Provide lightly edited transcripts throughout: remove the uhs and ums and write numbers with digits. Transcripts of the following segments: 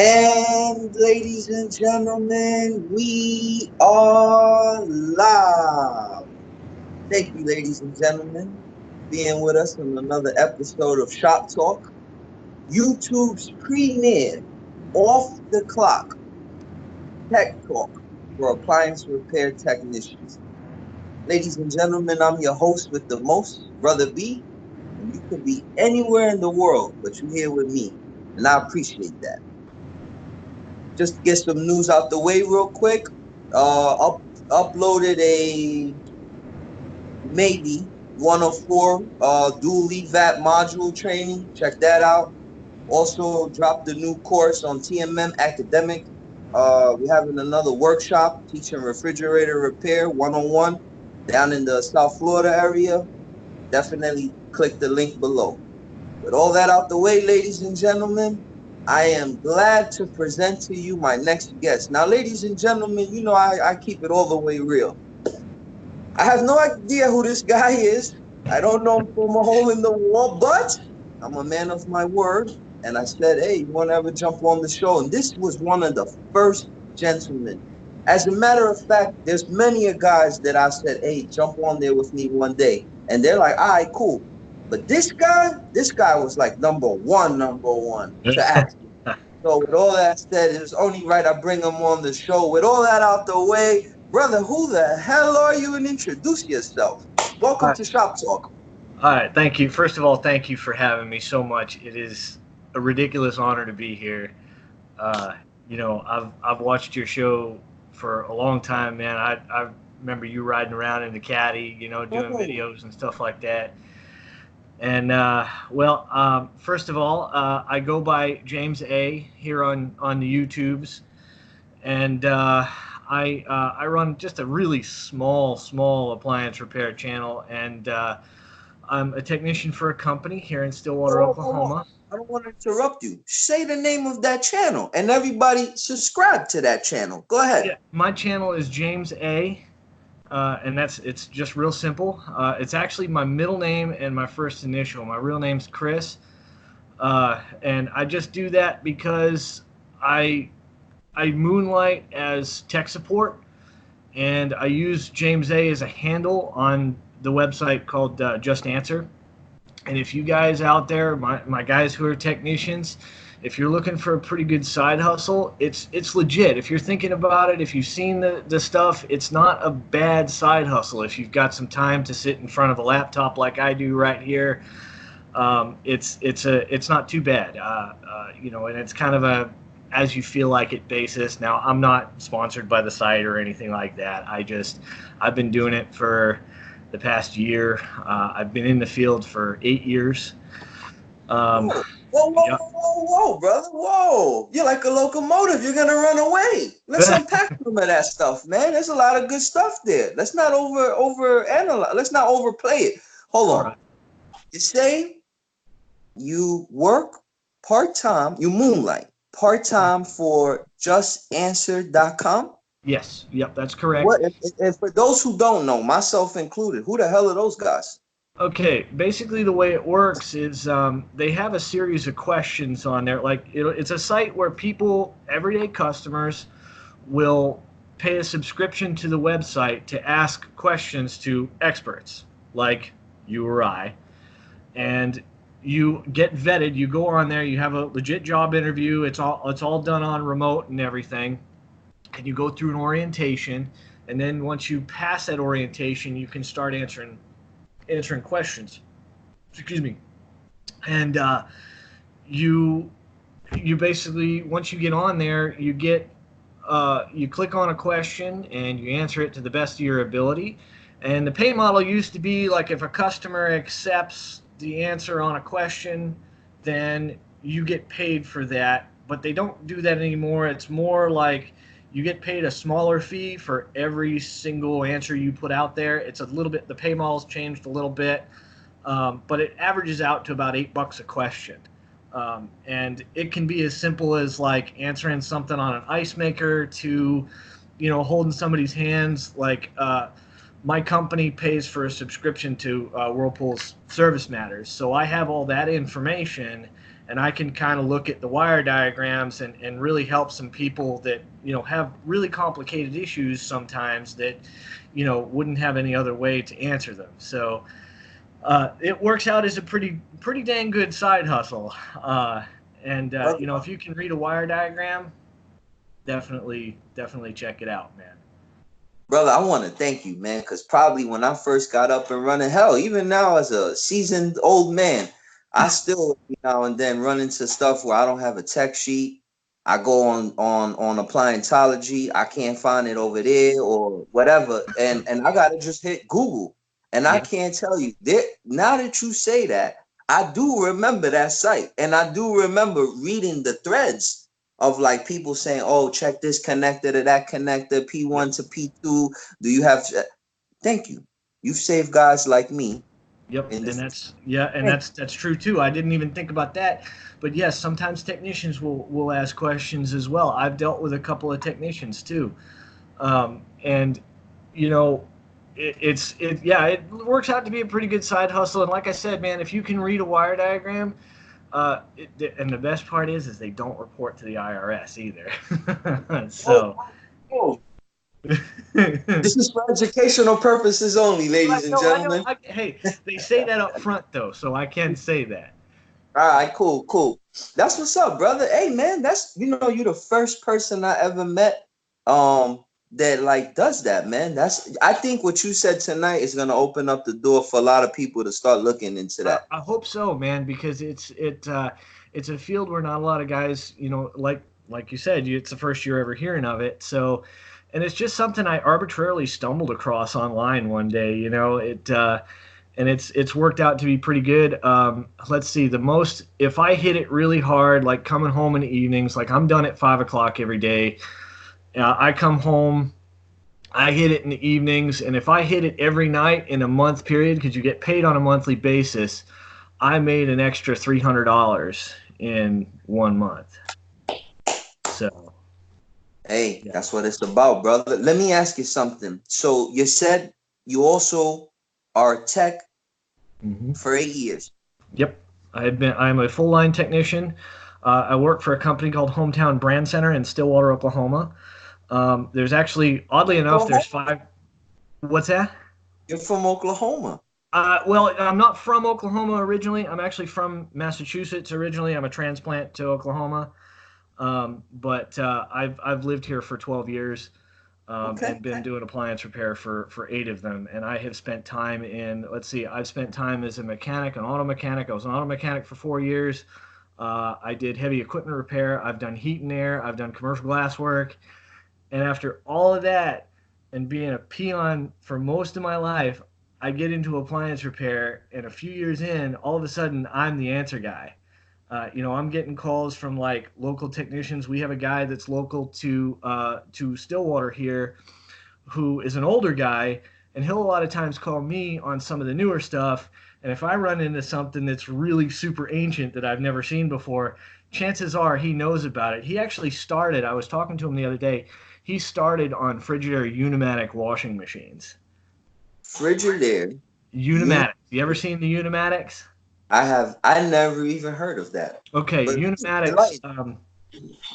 And ladies and gentlemen, we are live. Thank you, ladies and gentlemen, for being with us on another episode of Shop Talk, YouTube's premier off the clock tech talk for appliance repair technicians. Ladies and gentlemen, I'm your host with the most, Brother B, and you could be anywhere in the world, but you're here with me, and I appreciate that. Just to get some news out the way real quick. Uploaded a maybe 104 dual EVAT module training. Check that out. Also dropped a new course on TMM academic. We're having another workshop teaching refrigerator repair 101 down in the South Florida area. Definitely click the link below. With all that out the way, ladies and gentlemen, I am glad to present to you my next guest. Now, ladies and gentlemen, you know I keep it all the way real. I have no idea who this guy is. I don't know him from a hole in the wall, but I'm a man of my word. And I said, hey, you want to ever jump on the show? And this was one of the first gentlemen. As a matter of fact, there's many a guys that I said, hey, jump on there with me one day. And they're like, all right, cool. But this guy was like number one to ask. So with all that said, it was only right I bring him on the show. With all that out the way, brother, who the hell are you? And introduce yourself. Welcome Hi. to Shop Talk. All right, thank you. First of all, thank you for having me so much. It is a ridiculous honor to be here. Uh, I've watched your show for a long time, man. I remember you riding around in the caddy, doing Oh, videos and stuff like that. And first of all, I go by James A here on the YouTubes, and I run just a really small appliance repair channel, and I'm a technician for a company here in Stillwater, hold on. Oklahoma. I don't want to interrupt you. Say the name of that channel and everybody subscribe to that channel. Go ahead. Yeah, my channel is James A, and it's just real simple. It's actually my middle name and my first initial. My real name's Chris, and I just do that because I I moonlight as tech support, and I use James A as a handle on the website called Just Answer. And if you guys out there, my guys who are technicians, if you're looking for a pretty good side hustle, it's legit. If you're thinking about it, if you've seen the stuff, it's not a bad side hustle. If you've got some time to sit in front of a laptop like I do right here, it's not too bad. And it's kind of a as you feel like it basis. Now, I'm not sponsored by the site or anything like that. I've been doing it for the past year. I've been in the field for 8 years. Um, Whoa, whoa, whoa, yep. whoa, whoa, whoa, brother. Whoa. You're like a locomotive. You're gonna run away. Let's unpack some of that stuff, man. There's a lot of good stuff there. Let's not over analyze. Let's not overplay it. Hold All on. right. You say you work part-time, you moonlight part-time for justanswer.com. Yes. Yep. That's correct. What and for those who don't know, myself included, who the hell are those guys? Okay, basically the way it works is they have a series of questions on there. Like it's a site where people, everyday customers, will pay a subscription to the website to ask questions to experts like you or I, and you get vetted. You go on there, you have a legit job interview. It's all done on remote and everything, and you go through an orientation. And then once you pass that orientation, you can start answering questions. Excuse me. And you you basically once you get on there, you click on a question and you answer it to the best of your ability. And the pay model used to be like if a customer accepts the answer on a question, then you get paid for that. But they don't do that anymore. It's more like you get paid a smaller fee for every single answer you put out there. It's a little bit, the pay model's changed a little bit, but it averages out to about $8 a question. And it can be as simple as like answering something on an ice maker to, holding somebody's hands. Like my company pays for a subscription to Whirlpool's Service Matters, so I have all that information, and I can kind of look at the wire diagrams and really help some people that have really complicated issues sometimes that wouldn't have any other way to answer them. So it works out as a pretty dang good side hustle. And brother. if you can read a wire diagram, definitely check it out, man. Brother, I want to thank you, man, because probably when I first got up and running, hell, even now as a seasoned old man, I still now and then run into stuff where I don't have a tech sheet. I go on appliantology, I can't find it over there or whatever, and I gotta just hit Google. And I Yeah. can't tell you that now that you say that, I do remember that site, and I do remember reading the threads of like people saying, "Oh, check this connector to that connector, Yep. P1 to P2. Do you have?" Thank you. You've saved guys like me Yep, in and this. that's true too. I didn't even think about that, but yes, sometimes technicians will ask questions as well. I've dealt with a couple of technicians too, and you know, it works out to be a pretty good side hustle. And like I said, man, if you can read a wire diagram, and the best part is they don't report to the IRS either. Oh, So. oh, this is for educational purposes only, ladies Right, and no, I know. gentlemen. Hey, they say that up front though, so I can say that. All right, cool, cool. That's what's up, brother. Hey, man, that's you the first person I ever met that like does that, man. That's I think what you said tonight is gonna open up the door for a lot of people to start looking into that. I hope so, man, because it's a field where not a lot of guys, like you said, it's the first year ever hearing of it. So, and it's just something I arbitrarily stumbled across online one day. And it's worked out to be pretty good. Let's see, the most if I hit it really hard, like coming home in the evenings, like I'm done at 5 o'clock every day. I come home, I hit it in the evenings, and if I hit it every night in a month period, because you get paid on a monthly basis, I made an extra $300 in 1 month. So Hey, yeah. that's what it's about, brother. Let me ask you something. So you said you also are tech Hmm. for 8 years. Yep, I'm a full line technician. I work for a company called Hometown Brand Center in Stillwater, Oklahoma. There's actually, oddly enough, there's Oklahoma? five. What's that? You're from Oklahoma. Well, I'm not from Oklahoma originally. I'm actually from Massachusetts originally. I'm a transplant to Oklahoma. But I've lived here for 12 years, Okay. and been doing appliance repair for 8 of them. And I have spent time in, let's see, I've spent time as a mechanic, an auto mechanic. I was an auto mechanic for 4 years. I did heavy equipment repair. I've done heat and air. I've done commercial glass work. And after all of that, and being a peon for most of my life, I get into appliance repair, and a few years in, all of a sudden, I'm the answer guy. I'm getting calls from like local technicians. We have a guy that's local to Stillwater here, who is an older guy, and he'll a lot of times call me on some of the newer stuff. And if I run into something that's really super ancient that I've never seen before, chances are he knows about it. He actually started. I was talking to him the other day. He started on Frigidaire Unimatic washing machines. Frigidaire. You Unimatic. You ever seen the Unimatics? I never even heard of that. Okay, But Unimatics. enlighten.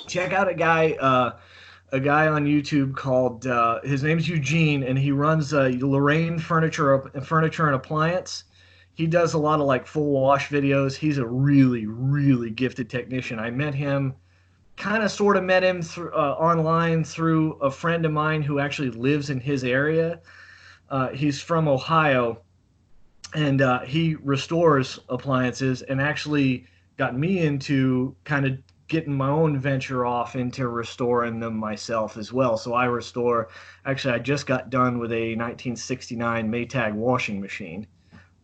Check out a guy on YouTube called his name's Eugene, and he runs Lorraine Furniture and Appliance. He does a lot of like full wash videos. He's a really gifted technician. I met him, kind of sort of met him through online through a friend of mine who actually lives in his area. He's from Ohio, and he restores appliances, and actually got me into kind of getting my own venture off into restoring them myself as well. So I restore. Actually, I just got done with a 1969 Maytag washing machine.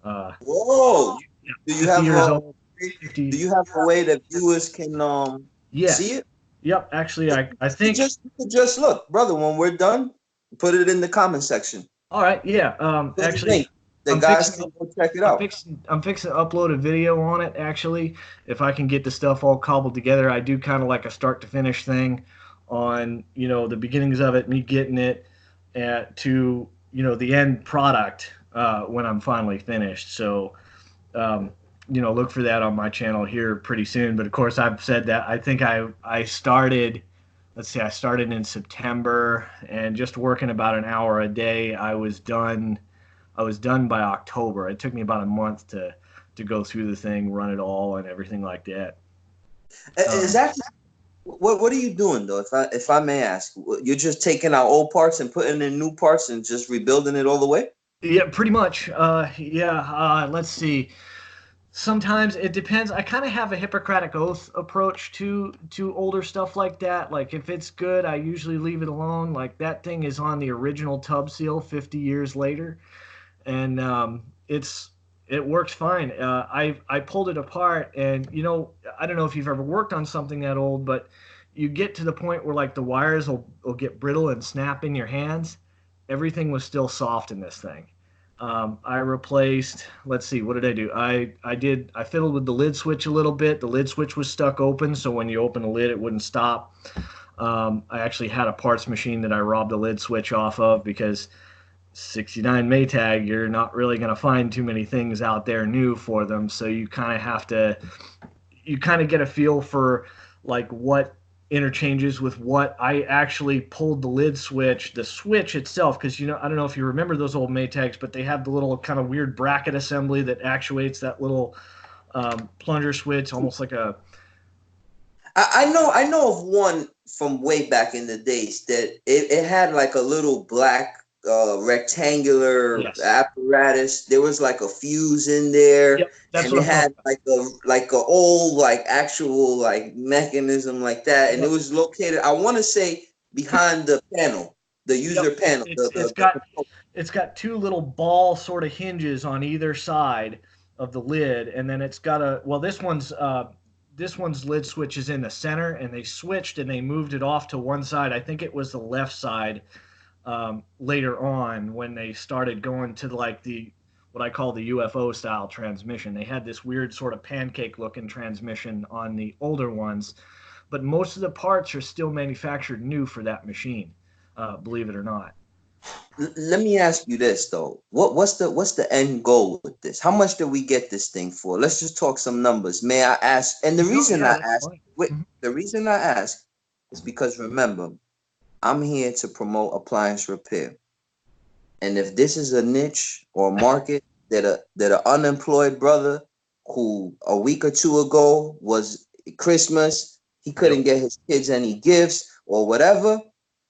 Uh, Whoa. yeah, Do you 50 have years a old. do 50. you have a way that viewers can see Yes. it? Yep. Actually, I think. You could just look, brother, when we're done, put it in the comment section. All right. Yeah. Put the Actually, link. The I'm guys fixing. can go check it out. I'm fixing to upload a video on it. Actually, if I can get the stuff all cobbled together, I do kind of like a start to finish thing on the beginnings of it, me getting it to the end product when I'm finally finished. So um, look for that on my channel here pretty soon. But of course, I've said that I think I started. Let's see, I started in September, and just working about an hour a day, I was done. I was done by October. It took me about a month to go through the thing, run it all, and everything like that. Is Um, that what are you doing though? If I may ask, you're just taking out old parts and putting in new parts and just rebuilding it all the way? yeah, pretty much. Yeah. Let's see. Sometimes it depends. I kind of have a Hippocratic oath approach to older stuff like that. Like if it's good, I usually leave it alone. Like that thing is on the original tub seal 50 years later, and it works fine. I pulled it apart, and I don't know if you've ever worked on something that old, but you get to the point where like the wires will get brittle and snap in your hands. Everything was still soft in this thing. I replaced. Let's see, what did I do? I fiddled with the lid switch a little bit. The lid switch was stuck open, so when you open the lid, it wouldn't stop. I actually had a parts machine that I robbed the lid switch off of because 69 Maytag, you're not really going to find too many things out there new for them. So you kind of get a feel for like what interchanges with what. I actually pulled the lid switch, the switch itself, because I don't know if you remember those old Maytags, but they have the little kind of weird bracket assembly that actuates that little plunger switch, almost like a. I know of one from way back in the days that it had like a little black rectangular Yes. apparatus. There was like a fuse in there, Yep, that's and what it I'm talking had like a old like actual like mechanism like that, and it about. was located. I want to say behind the panel, the Yep. user panel, It's it's got it's got two little ball sort of hinges on either side of the lid, and then it's got a well. This one's lid switch is in the center, and they switched and they moved it off to one side. I think it was the left side later on when they started going to like the what I call the UFO style transmission. They had this weird sort of pancake looking transmission on the older ones, but most of the parts are still manufactured new for that machine, believe it or not. Let me ask you this though. What's the end goal with this? How much did we get this thing for? Let's just talk some numbers. May I ask? And the No, reason yeah, I that's ask, fine. wait, Mhm. the reason I ask is because remember, I'm here to promote appliance repair. And if this is a niche or a market that an unemployed brother who a week or two ago was Christmas, he Yep. couldn't get his kids any gifts or whatever.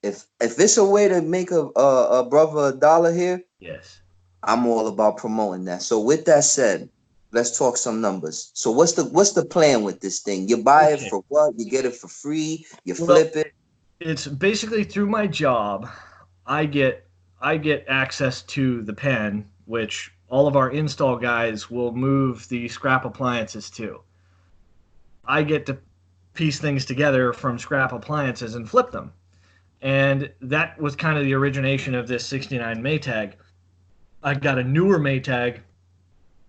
If it's a way to make a brother $1 here, Yes. I'm all about promoting that. So with that said, let's talk some numbers. So what's the plan with this thing? You buy it Okay. for what? You get it for free? You Well, flip it? it's basically through my job. I get I get access to the pen, which all of our install guys will move the scrap appliances to. I get to piece things together from scrap appliances and flip them. And that was kind of the origination of this 69 Maytag. I got a newer Maytag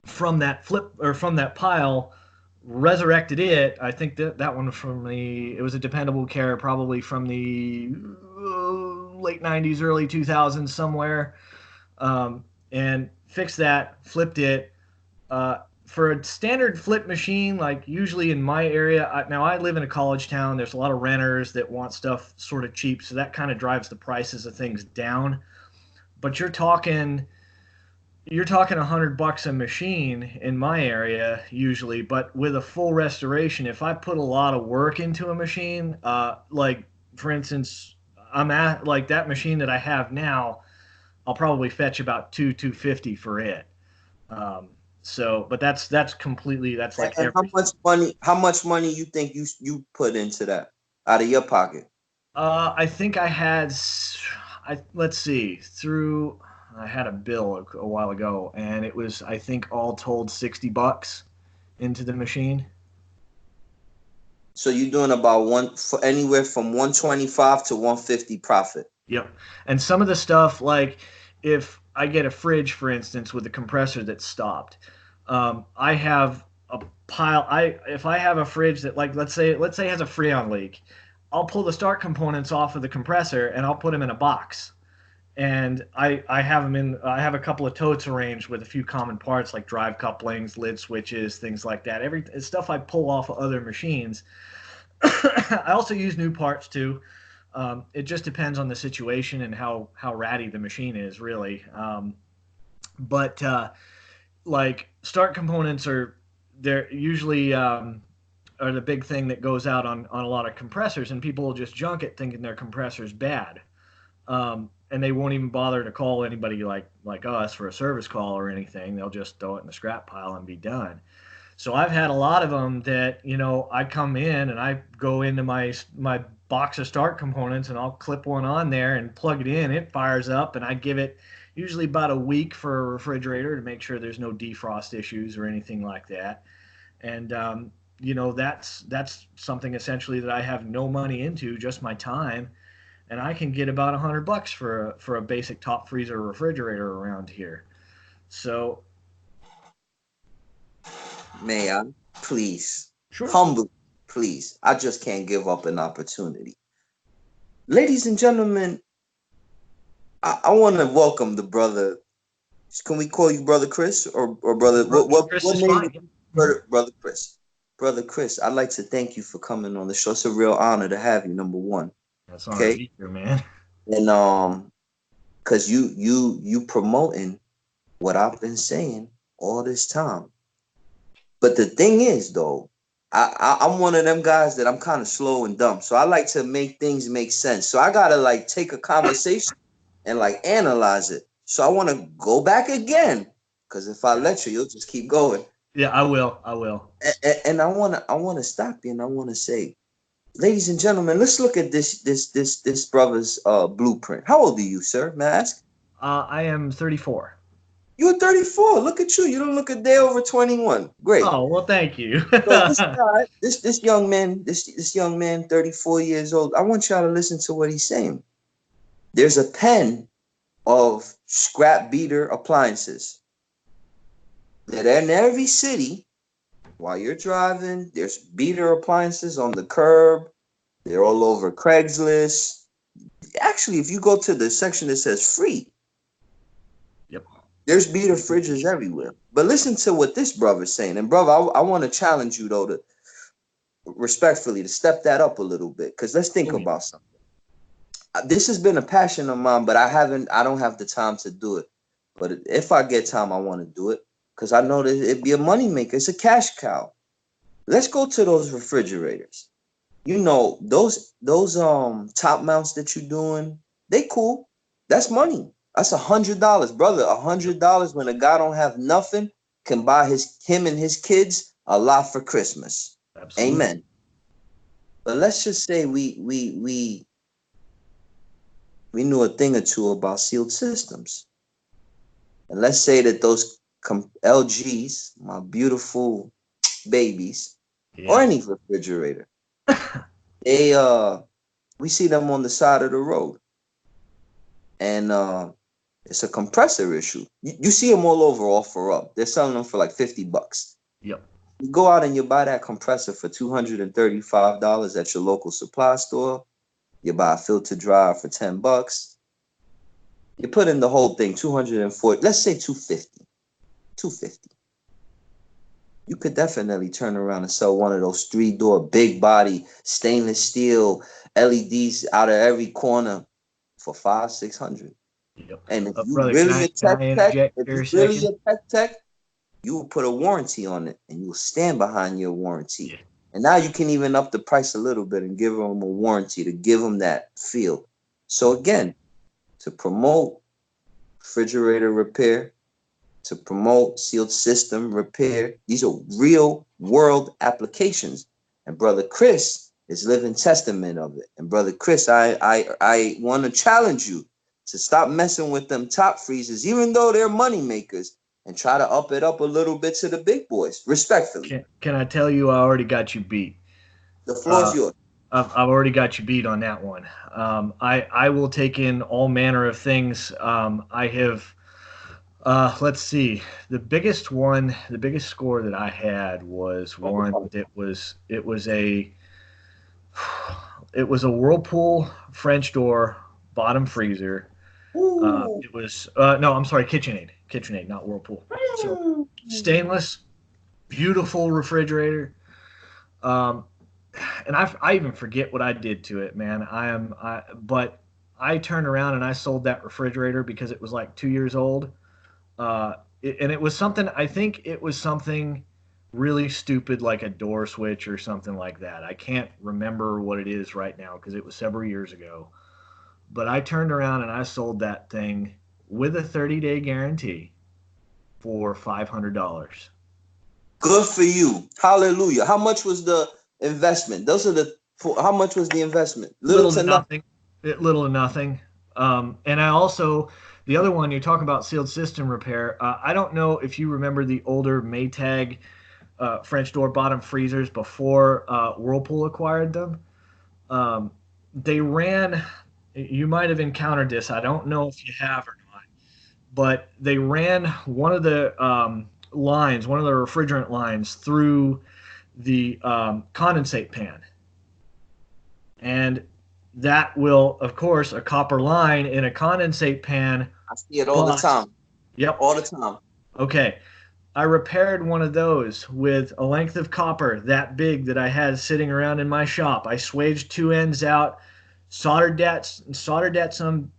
from that flip or from that pile, resurrected it. I think that one from it was a dependable care, probably from the late 90s, early 2000s somewhere, and fixed that, flipped it. For a standard flip machine, like usually in my area, now I live in a college town. There's a lot of renters that want stuff sort of cheap, so that kind of drives the prices of things down. But you're talking $100 a machine in my area usually, but with a full restoration, if I put a lot of work into a machine, like for instance, I'm at like that machine that I have now, I'll probably fetch about 250 for it. Um, but that's completely that's And, like and how everything. much money? How much money you think you put into that out of your pocket? I think I had, let's see, through I had a bill a while ago, and it was I think all told $60 into the machine. So you're doing about one for anywhere from 125 to 150 profit. Yep. And some of the stuff, like if I get a fridge, for instance, with a compressor that's stopped, I have a pile. If I have a fridge that, like, let's say has a freon leak, I'll pull the start components off of the compressor and I'll put them in a box. and I have them in. I have a couple of totes arranged with a few common parts like drive couplings, lid switches, things like that. Every it's stuff I pull off of other machines. I also use new parts too. It just depends on the situation and how ratty the machine is, really. But like start components are they're usually are the big thing that goes out on a lot of compressors, and people will just junk it thinking their compressor's bad. And they won't even bother to call anybody like us for a service call or anything. They'll just throw it in the scrap pile and be done. So I've had a lot of them that I come in and I go into my box of start components and I'll clip one on there and plug it in. It fires up, and I give it usually about a week for a refrigerator to make sure there's no defrost issues or anything like that. And that's something essentially that I have no money into, just my time, and I can get about $100 for a basic top freezer refrigerator around here. So May I? Please. sure. Humble, please. I just can't give up an opportunity. Ladies and gentlemen, I want to welcome the brother. Can we call you Brother Chris or brother? Chris What is name? fine. Mhm. Brother Chris. Brother Chris, I'd like to thank you for coming on the show. It's a real honor to have you. Number one, That's an honor to okay, be here, man. and cause you promoting what I've been saying all this time. But the thing is, though, I'm one of them guys that I'm kind of slow and dumb, so I like to make things make sense. So I gotta like take a conversation and like analyze it. So I want to go back again, because if I Yeah. let you, you'll just keep going. Yeah, I will. I will. And I wanna stop you, and I wanna say, ladies and gentlemen, let's look at this brother's blueprint. How old are you, sir? May I ask? I am 34. You're 34. Look at you. You don't look a day over 21. Great. Oh well, thank you. So this guy, this young man, this young man, 34 years old. I want y'all to listen to what he's saying. There's a pen of scrap beater appliances that in every city, while you're driving, there's beater appliances on the curb. They're all over Craigslist. Actually, if you go to the section that says free, Yep. there's beater fridges everywhere. But listen to what this brother's saying. And brother, I want to challenge you though to respectfully to step that up a little bit. Because let's think Oh yeah. about something. This has been a passion of mine, but I don't have the time to do it. But if I get time, I want to do it because I know that it'd be a money maker. It's a cash cow. Let's go to those refrigerators. You know, those top mounts that you're doing, they cool. That's money. That's $100, brother. Yep. $100 when a guy don't have nothing can buy him and his kids a lot for Christmas. Absolutely. Amen. But let's just say we knew a thing or two about sealed systems. And let's say that those LGs, my beautiful babies, or Yeah. any refrigerator, they we see them on the side of the road, and it's a compressor issue. You see them all over, offer up. They're selling them for like $50. Yep. You go out and you buy that compressor for $235 at your local supply store. You buy a filter dryer for $10. You put in the whole thing, 240, let's say 250. 250. You could definitely turn around and sell one of those three-door big body stainless steel LEDs out of every corner for 500, 600. Yep. And if you Brother, really a can I tech, interject if here you a really second? a tech, you will put a warranty on it and you will stand behind your warranty. Yeah. And now you can even up the price a little bit and give them a warranty to give them that feel. So again, to promote refrigerator repair, to promote sealed system repair. These are real world applications. And Brother Chris is living testament of it. And Brother Chris, I want to challenge you to stop messing with them top freezers, even though they're money makers, and try to up it up a little bit to the big boys, respectfully. Can I tell you I already got you beat? The floor is Uh, yours. I've already got you beat on that one. I will take in all manner of things. I have. Let's see. The biggest score that I had was one that it was a Whirlpool French door bottom freezer. Ooh. It was no, I'm sorry, KitchenAid, not Whirlpool. So stainless, beautiful refrigerator. Um, and I even forget what I did to it, man. But I turned around and I sold that refrigerator because it was like 2 years old. And it was something. I think it was something really stupid, like a door switch or something like that. I can't remember what it is right now because it was several years ago. But I turned around and I sold that thing with a 30-day guarantee for $500. Good for you. Hallelujah. How much was the investment? Those are the. How much was the investment? Little Little to to nothing. nothing. Little to nothing. And I also, the other one, you're talking about sealed system repair. I don't know if you remember the older Maytag French door bottom freezers before Whirlpool acquired them. Um, they ran, you might have encountered this. I don't know if you have or not, but they ran one of the lines, one of the refrigerant lines through the condensate pan. And that will, of course, a copper line in a condensate pan I see it all the bust. time. Yep. All the time. Okay. I repaired one of those with a length of copper that big that I had sitting around in my shop. I swaged two ends out, soldered that some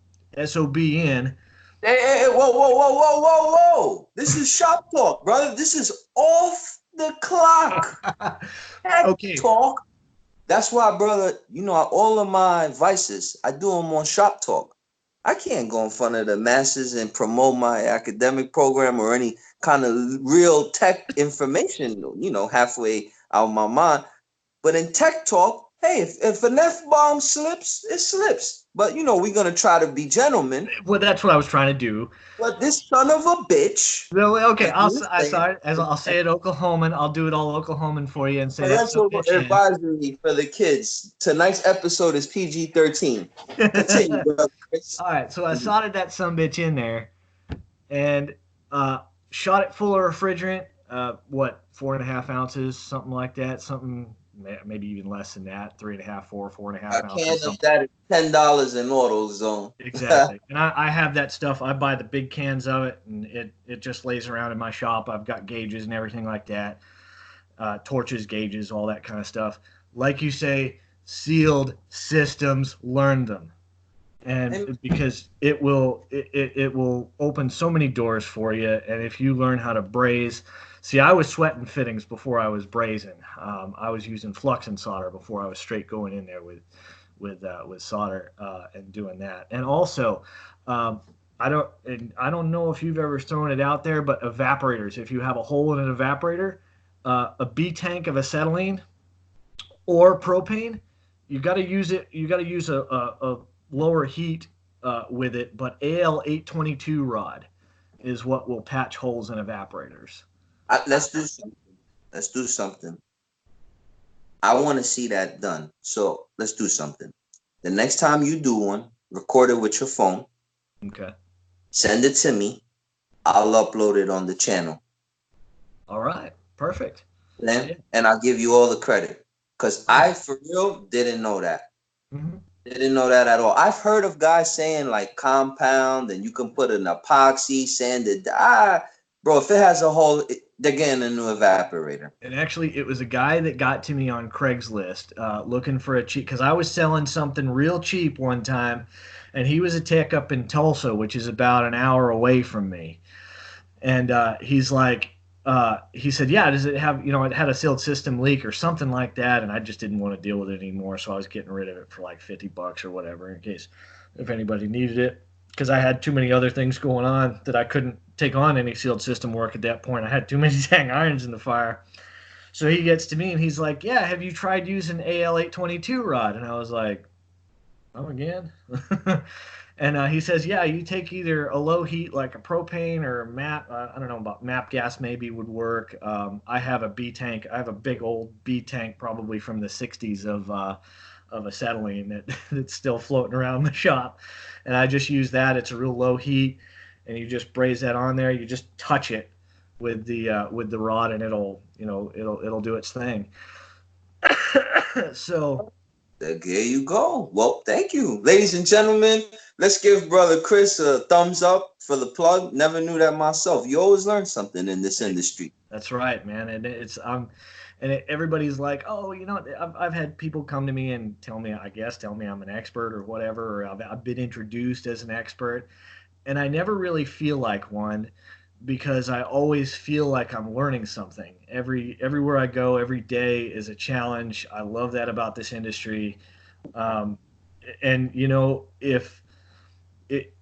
SOB in. Hey, hey, hey, whoa, whoa, whoa, whoa, whoa, whoa. This is shop talk, brother. This is off the clock. Tech Okay. talk. That's why, brother, all of my vices, I do them on shop talk. I can't go in front of the masses and promote my academic program or any kind of real tech information, halfway out of my mind. But in tech talk, hey, if an F bomb slips, it slips. But we're gonna try to be gentlemen. Well, that's what I was trying to do. But this son of a bitch, Well, okay, as you I say, sorry, as I'll say it Oklahoman. I'll do it all Oklahoman for you and say that's so parental bitch in. advisory for the kids. Tonight's episode is PG-13. Continue, brother Chris. All right, so I soldered that some bitch in there and shot it full of refrigerant. What 4.5 ounces, something like that, something maybe even less than that, 3.5, 4.5 A can ounces, of something. that is $10 in AutoZone. Exactly. And I have that stuff. I buy the big cans of it, and it just lays around in my shop. I've got gauges and everything like that, torches, gauges, all that kind of stuff. Like you say, sealed systems, learn them. And And because it will open so many doors for you. And if you learn how to braze, see, I was sweating fittings before I was brazing. I was using flux and solder before I was straight going in there with solder and doing that. And also, um, I don't know if you've ever thrown it out there, but evaporators. If you have a hole in an evaporator, a B tank of acetylene or propane, you got to use it. You got to use a lower heat with it, but AL822 rod is what will patch holes in evaporators. let's do something. Let's do something. I want to see that done. So let's do something. The next time you do one, record it with your phone, Okay. send it to me. I'll upload it on the channel. All right. Perfect. Yeah. And I'll give you all the credit. Because Yeah. I, for real, didn't know that. Mm-hmm. Didn't know that at all. I've heard of guys saying like compound and you can put an epoxy, sanded. Bro, if it has a hole, they're getting a new evaporator. And actually, it was a guy that got to me on Craigslist looking for a cheap because I was selling something real cheap one time, and he was a tech up in Tulsa, which is about an hour away from me. And he's like, he said, yeah, does it have, it had a sealed system leak or something like that, and I just didn't want to deal with it anymore, so I was getting rid of it for like $50 or whatever in case if anybody needed it, because I had too many other things going on that I couldn't take on any sealed system work at that point. I had too many dang irons in the fire. So he gets to me and he's like, yeah, have you tried using AL822 rod? And I was like, oh, again? And he says, yeah, you take either a low heat like a propane or MAP. I don't know about MAP gas maybe would work. I have a B tank. I have a big old B tank probably from the 60s of acetylene that's still floating around the shop. And I just use that. It's a real low heat. And you just braze that on there. You just touch it with the rod and it'll do its thing. So There you go. Well, thank you. Ladies and gentlemen, let's give brother Chris a thumbs up for the plug. Never knew that myself. You always learn something in this industry. That's right, man. And everybody's like, oh, I've had people come to me and tell me I'm an expert or whatever, or I've been introduced as an expert, and I never really feel like one because I always feel like I'm learning something. Everywhere I go, every day is a challenge. I love that about this industry. Um, and if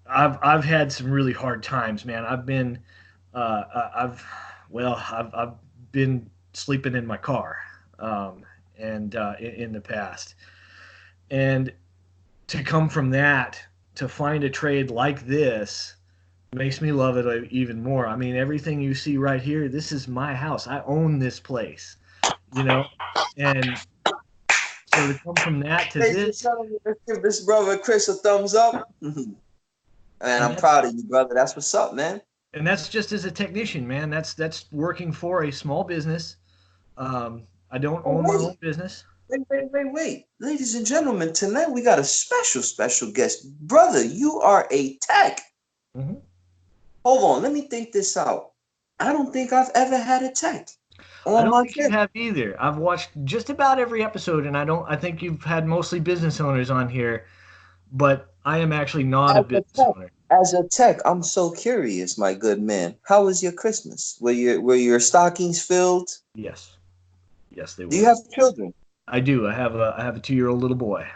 I've had some really hard times, man. I've I've been sleeping in my car, and in the past, and to come from that to find a trade like this makes me love it even more. I mean, everything you see right here, this is my house. I own this place, you know, and so to come from that to Ladies and this, gentlemen, let's give this brother Chris a thumbs up. Man, and I'm that's proud of you, brother. That's what's up, man. and that's just as a technician, man. That's working for a small business. I don't Oh, own my wait. own business. Wait. Ladies and gentlemen, tonight we got a special guest. Brother, you are a tech. Hmm. Hold on, let me think this out. I don't think I've ever had a tech I on don't my think you channel. have either. I've watched just about every episode, and I think you've had mostly business owners on here, but I am actually not a As a business tech, owner. I'm so curious, my good man. How was your Christmas? Were your stockings filled? Yes, yes, they Do you were. have children? I do. I have a 2-year-old little boy.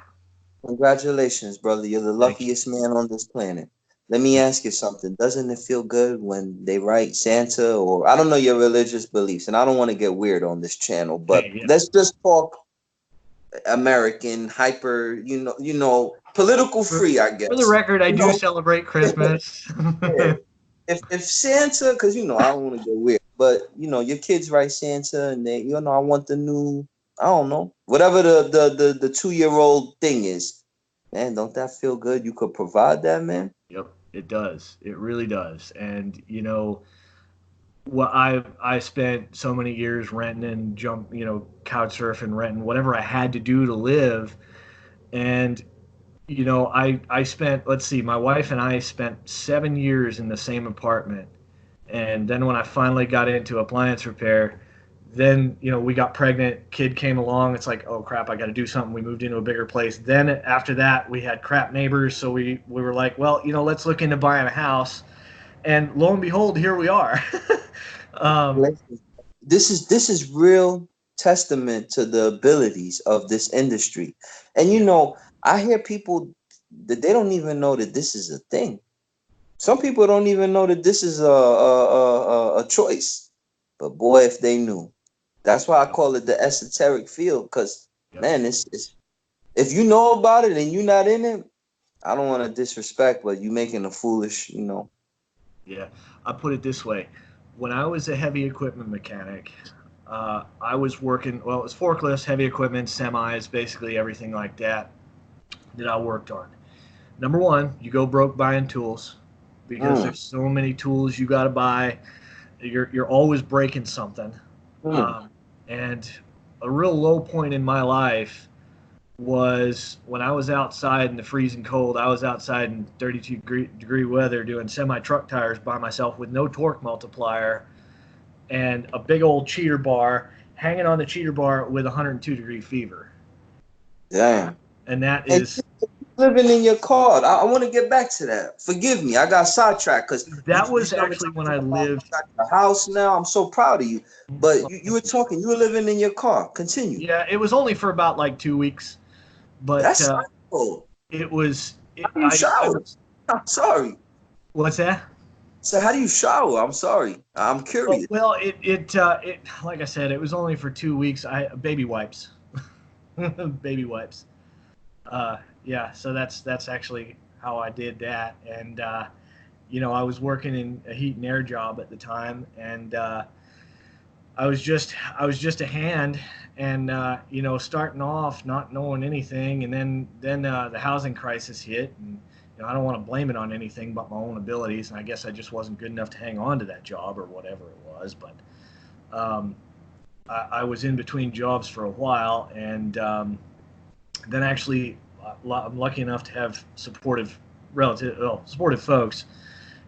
Congratulations, brother. You're the Thank you. luckiest man on this planet. Let me Thank ask you something. Doesn't it feel good when they write Santa, or I don't know your religious beliefs, and I don't want to get weird on this channel, you. but Hey, yeah. let's just talk American hyper, political For, free, I for the guess. record, I You do know, celebrate Christmas. yeah. If Santa, because I don't want to get weird, but your kids write Santa and they, I want the new, I don't know, whatever the 2-year old thing is. Man, don't that feel good? You could provide that, man. Yep, it does. It really does. And well, I spent so many years renting and couch surfing, renting whatever I had to do to live, and I spent, let's see, my wife and I spent 7 years in the same apartment, and then when I finally got into appliance repair, then we got pregnant, kid came along, it's like, oh crap, I got to do something. We moved into a bigger place. Then after that, we had crap neighbors, so we were like, well, let's look into buying a house, and lo and behold, here we are. um, This is real testament to the abilities of this industry. And yeah, I hear people that they don't even know that this is a thing. Some people don't even know that this is a choice. But boy, if they knew. That's why I yep, call it the esoteric field. Because yep, man, it's if you know about it and you're not in it, I don't want to disrespect, but you making a foolish. yeah. I put it this way: when I was a heavy equipment mechanic, I was working. Well, it was forklifts, heavy equipment, semis, basically everything like that I worked on. Number one, you go broke buying tools because Mm, there's so many tools you got to buy. You're always breaking something. mm. And a real low point in my life was when I was outside in the freezing cold. I was outside in 32-degree weather doing semi truck tires by myself with no torque multiplier and a big old cheater bar hanging on the cheater bar with 102-degree fever. Damn. And that And is living in your car. I want to get back to that. Forgive me. I got sidetracked because that you was started actually when I talking about you lived. got your house now. I'm so proud of you. But you were living in your car. Continue. Yeah, it was only for about like 2 weeks, but That's cool. it was. How do you I shower? was. I'm sorry. What's that? So how do you shower? I'm sorry. I'm Oh, curious. well, it like I said, it was only for 2 weeks. I baby wipes, baby wipes. Yeah, so that's actually how I did that, and I was working in a heat and air job at the time, and I was just a hand, and starting off not knowing anything, and then the housing crisis hit, and I don't want to blame it on anything but my own abilities, and I guess I just wasn't good enough to hang on to that job or whatever it was, but um, I was in between jobs for a while, and then actually, I'm lucky enough to have supportive folks,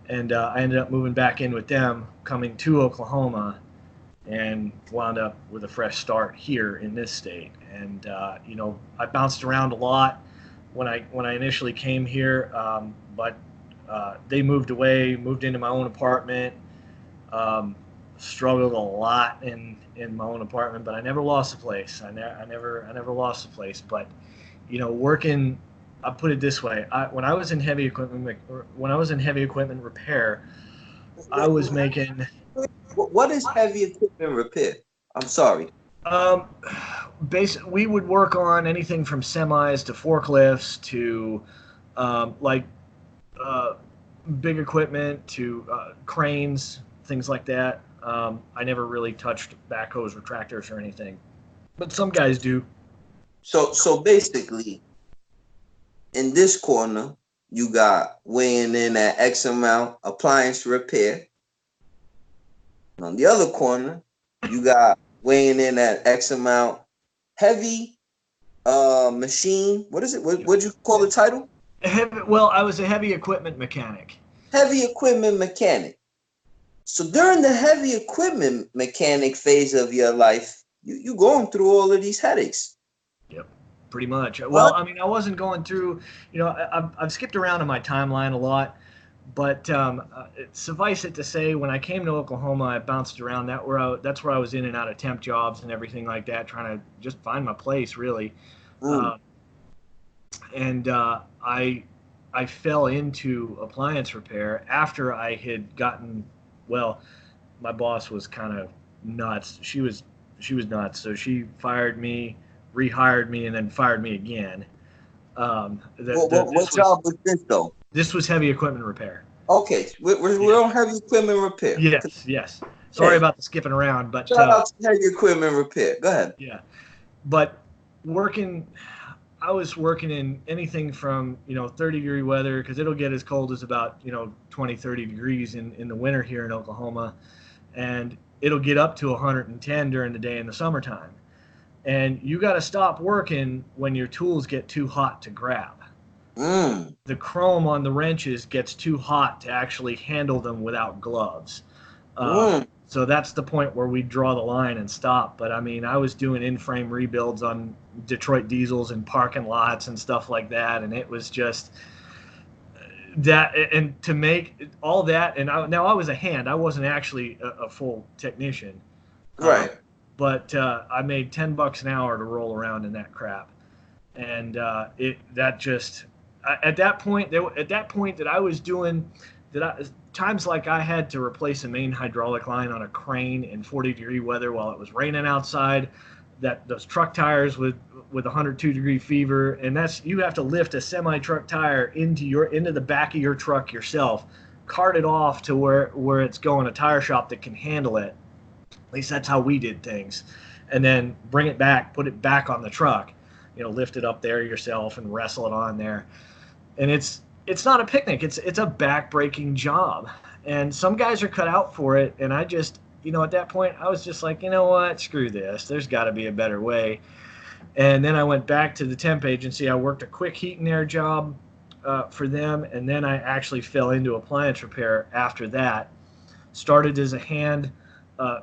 and I ended up moving back in with them, coming to Oklahoma, and wound up with a fresh start here in this state. And I bounced around a lot when I initially came here, but they moved away, moved into my own apartment. Um, Struggled a lot in my own apartment, but I never lost the place. I never lost the place. But working, I put it this way: when I was in heavy equipment repair, I was making. What is heavy equipment repair? I'm sorry. Um, we would work on anything from semis to forklifts to like uh, big equipment to cranes, things like that. I never really touched backhoes or tractors or anything, but some guys do. So basically, in this corner, you got weighing in at X amount appliance repair. On the other corner, you got weighing in at X amount heavy machine. What is it? What'd you call the title? Well, I was a heavy equipment mechanic. Heavy equipment mechanic. So during the heavy equipment mechanic phase of your life, you going through all of these headaches. Yep, pretty much. Well, What? I mean, I wasn't going through. I've skipped around in my timeline a lot, but suffice it to say, when I came to Oklahoma, I bounced around. That's where I was in and out of temp jobs and everything like that, trying to just find my place, really. Mm. Uh, and I fell into appliance repair after I had gotten. Well, my boss was kind of nuts. She was nuts. So she fired me, rehired me, and then fired me again. What job was this though? This was heavy equipment repair. Okay, we're Yeah. on heavy equipment repair. Yes. Yes. Sorry Okay, about the skipping around, but shout out to heavy equipment repair. Go ahead. yeah. But working, I was working in anything from 30-degree weather, because it'll get as cold as about 20, 30 degrees in the winter here in Oklahoma, and it'll get up to 110 during the day in the summertime. And you got to stop working when your tools get too hot to grab. Mm. The chrome on the wrenches gets too hot to actually handle them without gloves. Um, Mm. so that's the point where we draw the line and stop. But I mean, I was doing in-frame rebuilds on Detroit diesels and parking lots and stuff like that, and it was just that. And to make all that, and now I was a hand. I wasn't actually a full technician, uh, Right. but I made $10 an hour to roll around in that crap, and it that just at that point that I was doing that times like I had to replace a main hydraulic line on a crane in 40-degree weather while it was raining outside, that those truck tires with 102-degree fever, and that's you have to lift a semi truck tire into the back of your truck yourself, cart it off to where it's going, a tire shop that can handle it. At least that's how we did things, and then bring it back, put it back on the truck, lift it up there yourself and wrestle it on there. And it's not a picnic. It's a back-breaking job, and some guys are cut out for it. And I just, at that point, I was just like, you know what, screw this. There's got to be a better way. And then I went back to the temp agency. I worked a quick heat and air job for them, and then I actually fell into appliance repair after that. Started as a hand,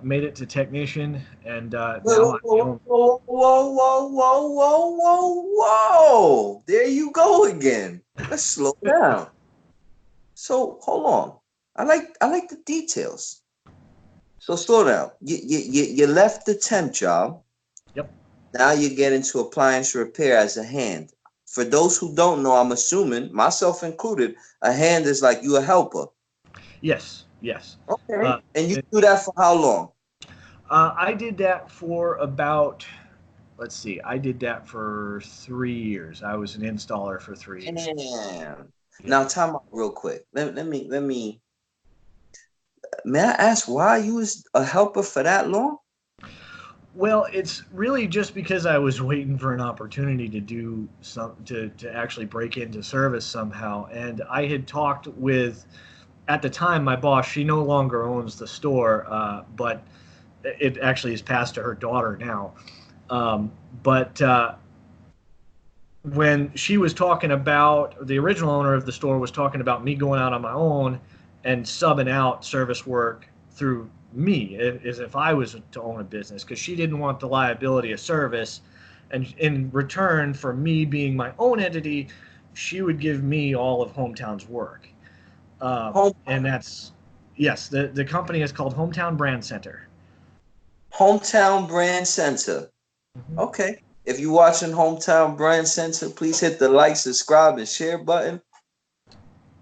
made it to technician, and now Whoa, I'm whoa, whoa, whoa, whoa, whoa, whoa, whoa, whoa. There you go again. Let's slow down. So hold on. I like the details. So slow down. You left the temp job. Yep. Now you get into appliance repair as a hand. For those who don't know, I'm assuming, myself included, a hand is like you a helper. Yes. Yes. Okay. Uh, And you it, do that for how long? I did that for about, let's see, I did that for 3 years. I was an installer for 3 years. Damn. Yeah. Now time out real quick. Let me may I ask why you was a helper for that long? Well, it's really just because I was waiting for an opportunity to do to actually break into service somehow. And I had talked with, at the time, my boss. She no longer owns the store, but it actually is passed to her daughter now. Um, but when she was talking about, the original owner of the store was talking about me going out on my own and subbing out service work through me, as if I was to own a business, because she didn't want the liability of service. And in return for me being my own entity, she would give me all of Hometown's work. Home And that's, yes, the company is called Hometown Brand Center. Hometown Brand Center. Mhm. Okay. If you're watching Hometown Brand Center, please hit the like, subscribe, and share button.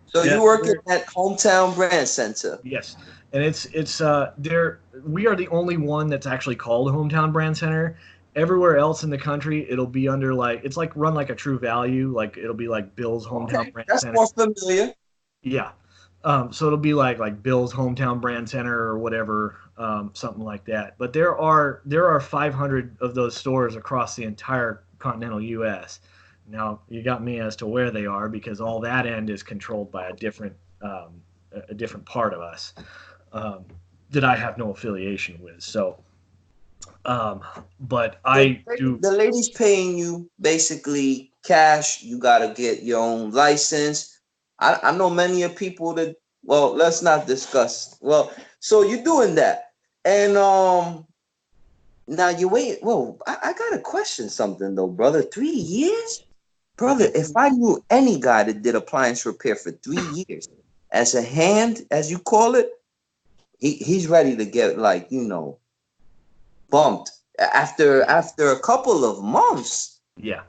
So Yeah, you working at Hometown Brand Center. yes, and it's there. We are the only one that's actually called Hometown Brand Center. Everywhere else in the country, it'll be under like, it's like run like a True Value, like it'll be like Bill's Hometown Okay, Brand that's Center. more familiar. Yeah, so it'll be like Bill's Hometown Brand Center or whatever, something like that. But there are 500 of those stores across the entire continental U.S. Now you got me as to where they are, because all that end is controlled by a different part of us, um, that I have no affiliation with. So, um, but So I do. the lady's paying you basically cash. You gotta get your own license. I know many of people that. Well, let's not discuss. Well, so you're doing that, and now you wait. Whoa, I gotta question something though, brother. 3 years, brother. Okay. If I knew any guy that did appliance repair for 3 years, as a hand, as you call it, he's ready to get like bumped after a couple of months. Yeah.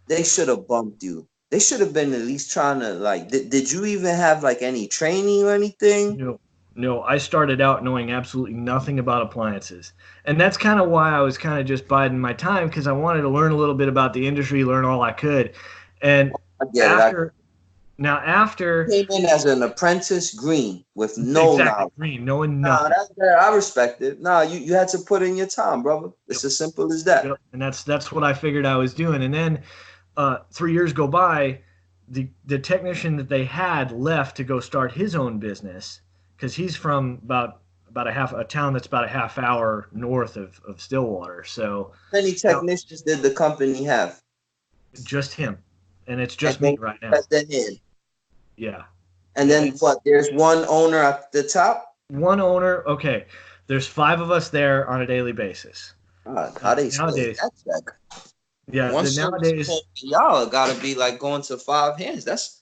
They should have bumped you. They should have been at least trying to like. Did you even have like any training or anything? No, no. I started out knowing absolutely nothing about appliances, and that's kind of why I was kind of just biding my time, because I wanted to learn a little bit about the industry, learn all I could, and I get it. I after after came in as an apprentice green with no exactly knowledge. green, knowing Nah, nothing. that's that. I respect it. Nah, you had to put in your time, brother. Yep, It's as simple as that. yep. And that's what I figured I was doing, and then 3 years go by. The technician that they had left to go start his own business, because he's from about a town that's about a half hour north of Stillwater. So How many now technicians did the company have? just him, and it's And just me then right now. at the end. Yeah, And yeah. then It's what? There's one owner at the top. one owner. Okay, there's five of us there on a daily basis. God, how they split Nowadays, that check? yeah, One the service plan, nowadays. y'all gotta be like going to five hands. That's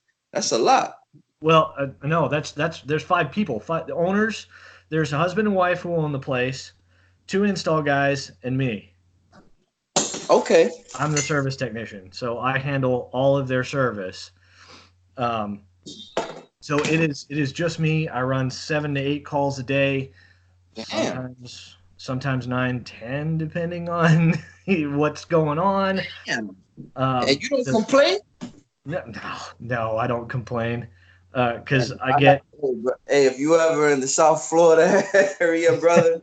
a lot. Well, no, that's there's five people, five the owners. There's a husband and wife who own the place, two install guys, and me. Okay. I'm the service technician, so I handle all of their service. Um, so it is just me. I run 7 to 8 calls a day, Damn. sometimes 9, 10, depending on what's going on. Damn. And you don't Because complain? no, no, I don't complain, because Man, I get. hey, if you ever in the South Florida area, brother,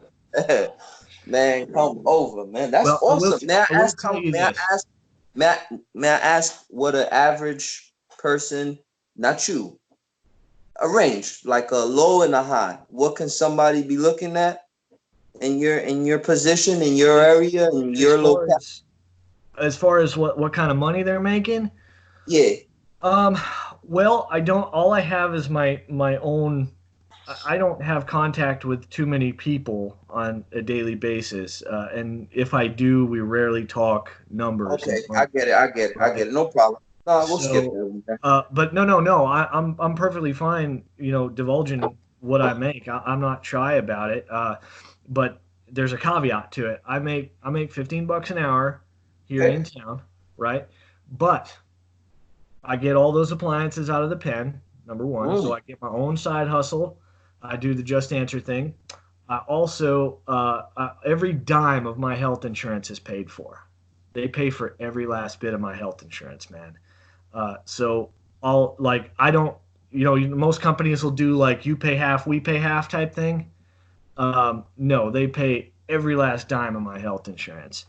man, come over, man. That's Well, awesome. I will tell you this. May I ask what an average person, not you, a range, like a low and a high. What can somebody be looking at in your position, in your as area, in as your far locale? as as far as what kind of money they're making. Yeah. Um, well, I don't. All I have is my own. I don't have contact with too many people on a daily basis, and if I do, we rarely talk numbers Okay, and I money. get it. I get it. I Right? get it. No problem. No, we'll skip So, that. but no. I'm perfectly fine. Divulging what I make. I'm not shy about it. But there's a caveat to it. I make $15 an hour here Okay. in town, right? But I get all those appliances out of the pen, number one. So Mm. I get my own side hustle. I do the just answer thing. I also, every dime of my health insurance is paid for. They pay for every last bit of my health insurance, man. So I don't, most companies will do like you pay half, we pay half type thing. No, they pay every last dime of my health insurance.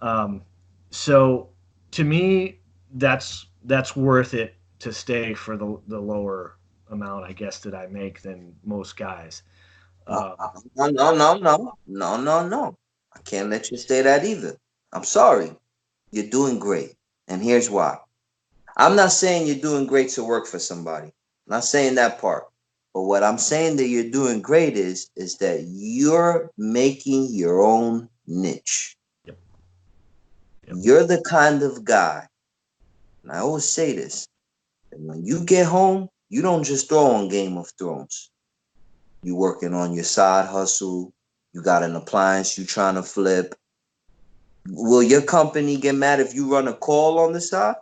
Um, so to me, that's worth it to stay for the lower amount, I guess, that I make than most guys. No, Uh, no, no, no, no, no, no, no. I can't let you say that either. I'm sorry. You're doing great, and here's why. I'm not saying you're doing great to work for somebody. I'm not saying that part. But what I'm saying that you're doing great is that you're making your own niche. Yep. Yep. You're the kind of guy, and I always say this, that when you get home, you don't just throw on Game of Thrones. You working on your side hustle. You got an appliance you trying to flip. Will your company get mad if you run a call on the side?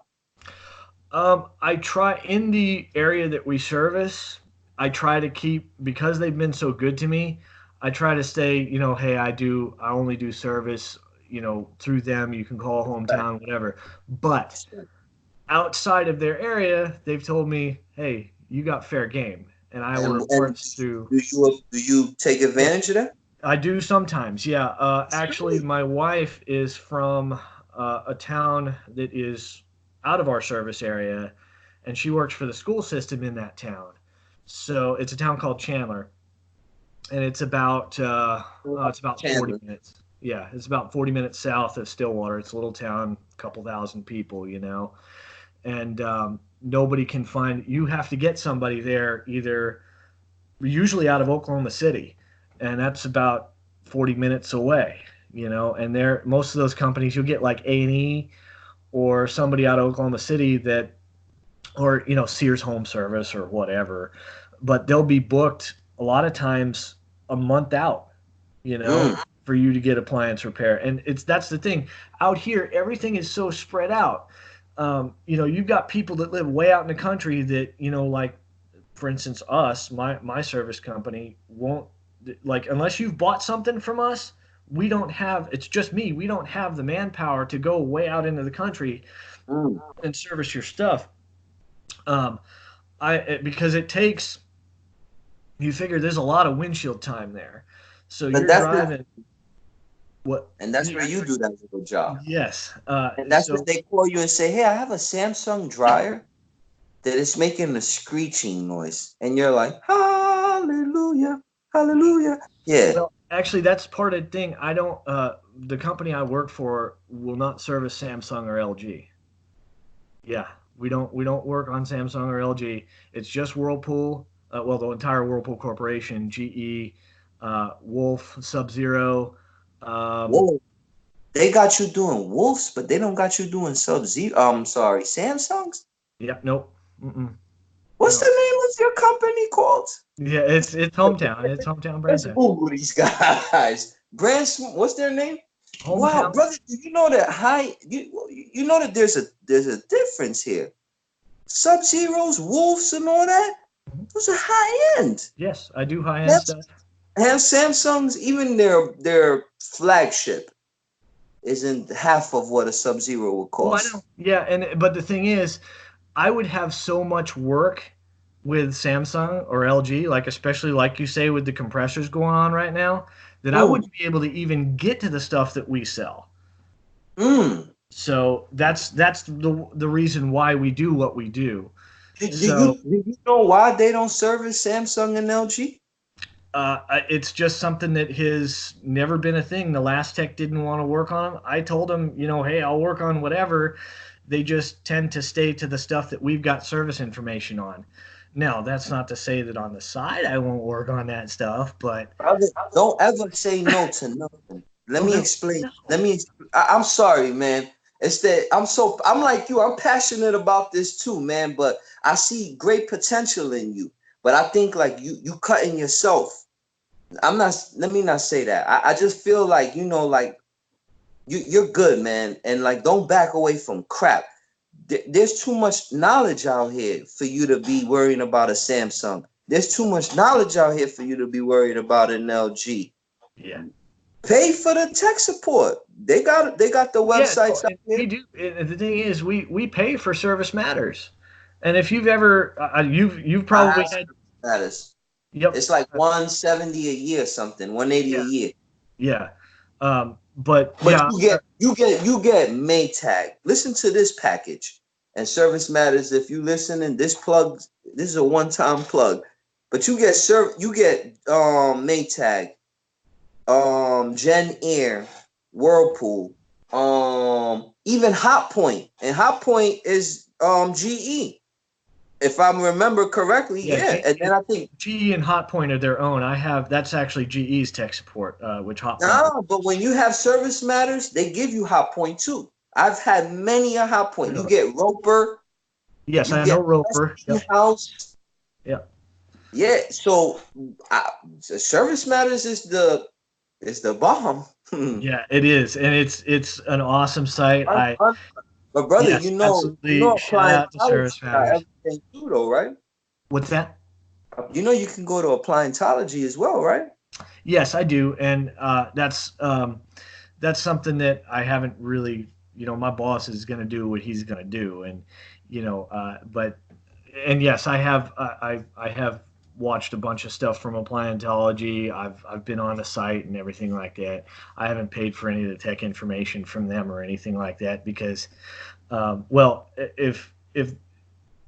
I try in the area that we service. I try to keep because they've been so good to me. I try to stay, hey, I only do service, through them. You can call Right. hometown, whatever. But outside of their area, they've told me, hey, you got fair game, and I order And parts through. do you take advantage of that? I do sometimes, yeah. Actually, my wife is from a town that is out of our service area, and she works for the school system in that town. So it's a town called Chandler, and it's about 40 Chandler. minutes. Yeah, it's about 40 minutes south of Stillwater. It's a little town, a couple thousand people, and nobody can find. You have to get somebody there either usually out of Oklahoma City, and that's about 40 minutes away. And there, most of those companies, you'll get like A&E or somebody out of Oklahoma City that, or Sears Home Service or whatever, but they'll be booked a lot of times a month out, you know, Mm, for you to get appliance repair. And that's the thing. Out here, everything is so spread out. You've got people that live way out in the country that, like for instance, us, my service company won't, like, unless you've bought something from us, we don't have. It's just me. We don't have the manpower to go way out into the country mm. and service your stuff. Um, because it takes. You figure there's a lot of windshield time there, so But you're that's not, driving. What? and that's where you do that good job. Yes. And that's when So they call you and say, "Hey, I have a Samsung dryer that is making a screeching noise," and you're like, "Hallelujah, hallelujah." Yeah. well, actually, that's part of the thing. I don't. The company I work for will not service Samsung or LG. Yeah, we don't work on Samsung or LG. It's just Whirlpool. Well, the entire Whirlpool Corporation, GE, Wolf, Sub Zero. Um, Whoa. They got you doing wolves, but they don't got you doing Sub Zero. Sorry, Samsungs. yeah, nope. Mm-mm, What's the no. name of your company called? Yeah, it's hometown. It's hometown Let's brand. Google these guys. What's their name? Wow, Hometown. brother, do you know that you know that there's a difference here. Sub Zeros, Wolves, and all that. Those are high end. Yes, I do high end That's stuff. and Samsung's even their flagship isn't half of what a Sub Zero would Well, I know. cost. Yeah, and but the thing is, I would have so much work with Samsung or LG, like especially like you say with the compressors going on right now, that I Mm, wouldn't be able to even get to the stuff that we sell. mm. So that's the reason why we do what we do. So Do you know why they don't service Samsung and LG? it's just something that has never been a thing. The last tech didn't want to work on them. I told them, hey, I'll work on whatever. They just tend to stay to the stuff that we've got service information on. Now, that's not to say that on the side I won't work on that stuff, but Brother, don't ever say no to nothing. Let oh me no, explain. no, I'm sorry, man. It's that I'm like you. I'm passionate about this too, man. But I see great potential in you. But I think like you cutting yourself. I'm not. Let me not say that. I just feel like like you're good, man. And like don't back away from crap. There's too much knowledge out here for you to be worrying about a Samsung. There's too much knowledge out here for you to be worried about an LG. yeah. Pay for the tech support. They got the Yeah, no, websites out and here. we do. And the thing is, we pay for service matters. And if you've ever, you've I probably have had, status. yep, It's like 170 a year, something 180 a yeah, year. yeah. But But yeah, you get Maytag. Listen to this package. And service matters. If you listen, and this is a one-time plug. But you get Maytag, Gen Air, Whirlpool, even Hot Point. And Hot Point is GE, if I remember correctly. Yeah, Yeah, and then I think GE and Hotpoint are their own. I have that's actually GE's tech support, which Hotpoint. no, but when you have service matters, they give you hot point too. I've had many a hot point. You Really? get Roper, Yes, you I know get Roper. Yep. Westinghouse. Yep. Yeah, so service matters is the bomb. Yeah, it is, and it's an awesome site. But brother, Yes, you absolutely. know, Shout out to Service appliance got Matters. everything too, though, right? What's that? You know, you can go to appliantology as well, right? Yes, I do, and that's something that I haven't really. My boss is going to do what he's going to do, and but and yes, I have watched a bunch of stuff from Appliantology. I've been on the site and everything like that. I haven't paid for any of the tech information from them or anything like that because, well, if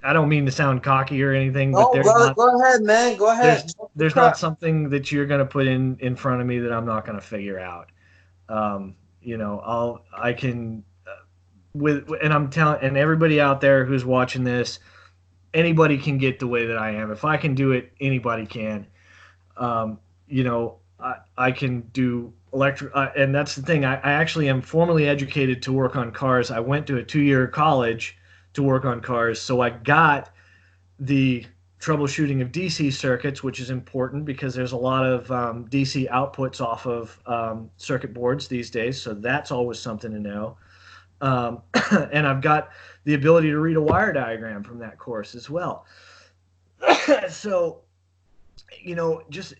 I don't mean to sound cocky or anything, but No, brother, go ahead, man. Go ahead. there's not something that you're going to put in front of me that I'm not going to figure out. I can and I'm telling and everybody out there who's watching this, anybody can get the way that I am. If I can do it, anybody can. I can do electric, and that's the thing. I actually am formally educated to work on cars. I went to a 2-year college to work on cars, so I got the troubleshooting of DC circuits, which is important because there's a lot of DC outputs off of circuit boards these days. So that's always something to know. And I've got the ability to read a wire diagram from that course as well. So, just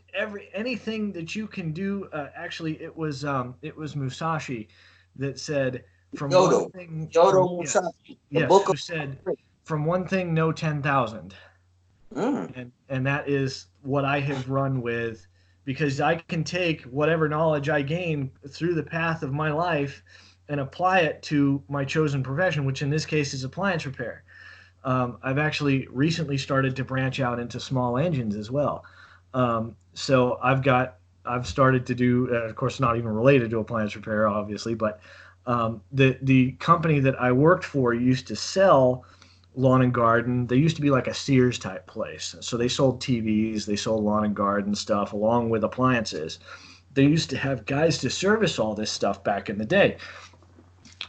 anything that you can do. Actually, it was Musashi that said from one Yodo, thing Yodo from Musashi, the yes, book who of. said from one thing know 10,000. Mm. And that is what I have run with because I can take whatever knowledge I gain through the path of my life and apply it to my chosen profession, which in this case is appliance repair. I've actually recently started to branch out into small engines as well. So I've started to do, of course, not even related to appliance repair, obviously, but the company that I worked for used to sell lawn and garden. They used to be like a Sears type place. So they sold TVs, they sold lawn and garden stuff along with appliances. They used to have guys to service all this stuff back in the day.